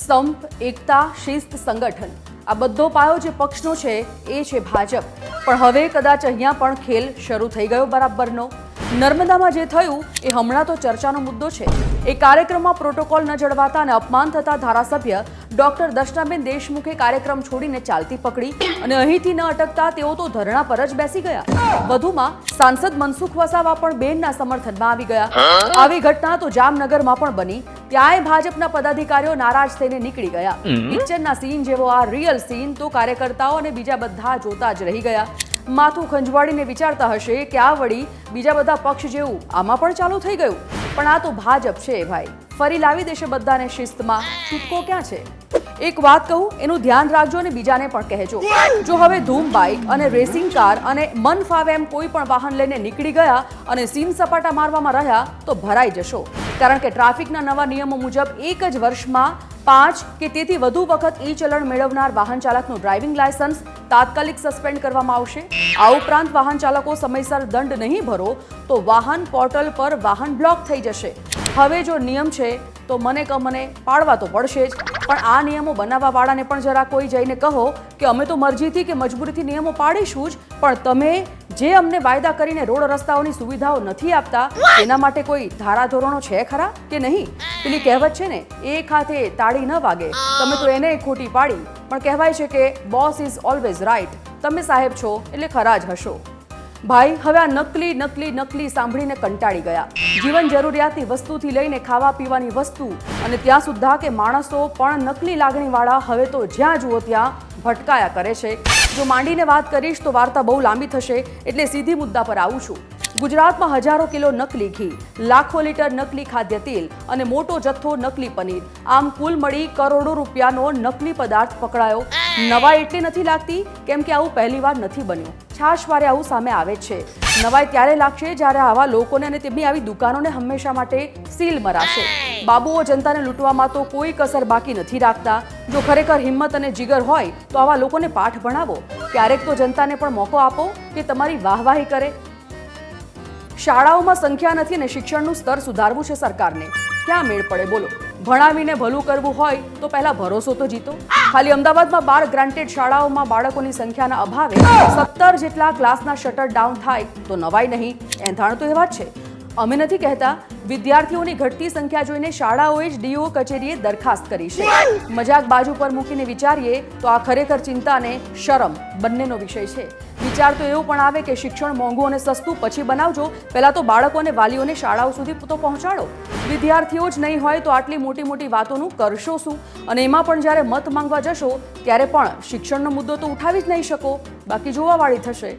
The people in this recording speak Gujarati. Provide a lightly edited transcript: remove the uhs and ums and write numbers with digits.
સંપ, એકતા, શિસ્ત, સંગઠન આ બધો પાયો જે પક્ષનો છે એ છે ભાજપ. પણ હવે કદાચ અહીંયા પણ ખેલ શરૂ થઈ ગયો બરાબરનો. નર્મદામાં જે થયું એ હમણાં તો ચર્ચાનો મુદ્દો છે. એ કાર્યક્રમમાં પ્રોટોકોલ ન જળવાતા અને અપમાન થતા ધારાસભ્ય ડોક્ટર દર્શનાબેન દેશમુખે કાર્યક્રમ છોડીને ચાલતી પકડી અને અહીંથી ન અટકતા તેઓ તો ધરણા પર જ બેસી ગયા. વધુમાં સાંસદ મનસુખ વસાવા પણ બેનના સમર્થનમાં આવી ગયા. આવી ઘટના તો જામનગરમાં પણ બની. ત્યાંય ભાજપના પદાધિકારીઓ નારાજ થઈને નીકળી ગયા. પિક્ચરના સીન જેવો આ રિયલ સીન તો કાર્યકર્તાઓ અને બીજા બધા જોતા જ રહી ગયા. માથું ખંજવાળીને વિચારતા હશે કે આ વળી બીજા બધા પક્ષ જેવું આમાં પણ ચાલુ થઈ ગયું. પણ આ તો ભાજપ છે ભાઈ, ફરી લાવી દેશે બધાને શિસ્તમાં. છૂટકો ક્યાં છે? એક વાત કહું, એનું ધ્યાન રાખજો અને બીજાને પણ કહેજો. જો હવે ધૂમ બાઇક અને રેસિંગ કાર અને મન ફાવે એમ કોઈ પણ વાહન લઈને નીકળી ગયા અને સીન સપાટા મારવામાં રહ્યા તો ભરાઈ જશો. કારણ કે ટ્રાફિકના નવા નિયમો મુજબ એક જ વર્ષમાં 5 કે તેથી વધુ વખત ઈ ચલણ મેળવનાર વાહન ચાલકનું ડ્રાઇવિંગ લાયસન્સ તાત્કાલિક સસ્પેન્ડ કરવામાં આવશે. આ ઉપરાંત વાહન ચાલકો સમયસર દંડ નહીં ભરો તો વાહન પોર્ટલ પર વાહન બ્લોક થઈ જશે. હવે જો નિયમ છે તો મને પાળવા તો પડશે જ. પણ આ નિયમો બનાવવા વાળાને પણ જરા કોઈ જઈને કહો કે અમે તો મરજીથી કે મજબૂરીથી નિયમો પાડીશું જ, પણ તમે જે અમને વાયદા કરીને રોડ રસ્તાઓની સુવિધાઓ નથી આપતા એના માટે કોઈ ધારાધોરણો છે ખરા કે નહીં? પેલી કહેવત છે ને, એક હાથે તાળી ન વાગે, તમે તો એને ખોટી પાડી. પણ કહેવાય છે કે બોસ ઇઝ ઓલવેઝ રાઈટ. તમે સાહેબ છો એટલે ખરા જ હશો. ભાઈ, હવે આ નકલી સાંભળીને કંટાળી ગયા. જીવન જરૂરિયાતની વસ્તુથી લઈને ખાવા પીવાની વસ્તુ અને ત્યાં સુધા કે માણસો પણ નકલી લાગણીવાળા હવે તો જ્યાં જુઓ ત્યાં ભટકાયા કરે છે. જો માંડીને વાત કરીશ તો વાર્તા બહુ લાંબી થશે, એટલે સીધી મુદ્દા પર આવું છું. ગુજરાતમાં હજારો કિલો નકલી ઘી, લાખો લીટર નકલી ખાદ્ય તેલ અને મોટો જથ્થો નકલી પનીર, આમ કુલ મળી કરોડો રૂપિયાનો નકલી પદાર્થ પકડાયો. નવાઈ એટલી નથી લાગતી કેમ કે આવું પહેલીવાર નથી બન્યું. છાશવારે આવું સામે આવે છે. નવાઈ ત્યારે લાગશે જ્યારે આવા લોકોને અને તેમની આવી દુકાનોને હંમેશા માટે સીલ મરાશે. બાબુઓ જનતાને લૂંટવામાં તો કોઈ કસર બાકી નથી રાખતા. જો ખરેખર હિંમત અને જીગર હોય તો આવા લોકોને પાઠ ભણાવો. ક્યારેક તો જનતાને પણ મોકો આપો કે તમારી વાહવાહી કરે. શાળાઓમાં સંખ્યા નથી અને શિક્ષણનું સ્તર સુધારવું છે સરકારને. ક્યાં મેળ પડે બોલો? ભણાવીને ભલું કરવું હોય તો પહેલા ભરોસો તો જીતો. ખાલી અમદાવાદમાં 12 ગ્રાન્ટેડ શાળાઓમાં બાળકોની સંખ્યાના અભાવે 17 જેટલા ક્લાસના શટર ડાઉન થાય તો નવાઈ નહીં. એંધાણ તો એવા જ છે. અમે નથી કહેતા, વિદ્યાર્થીઓની ઘટતી સંખ્યા જોઈને શાળાઓએ જ ડીઓ કચેરીએ દરખાસ્ત કરી છે. મજાક બાજુ પર મૂકીને વિચારીએ તો આ ખરેખર ચિંતા અને શરમ બંનેનો વિષય છે. વિચાર તો એવું પણ આવે કે શિક્ષણ મોંઘું અને સસ્તું પછી બનાવજો, પહેલા તો બાળકો અને વાલીઓને શાળાઓ સુધી તો પહોંચાડો. વિદ્યાર્થીઓ જ નહીં હોય તો આટલી મોટી વાતોનું કરશો શું? અને એમાં પણ જ્યારે મત માંગવા જશો ત્યારે પણ શિક્ષણનો મુદ્દો તો ઉઠાવી જ નહીં શકો. બાકી જોવાવાળી થશે.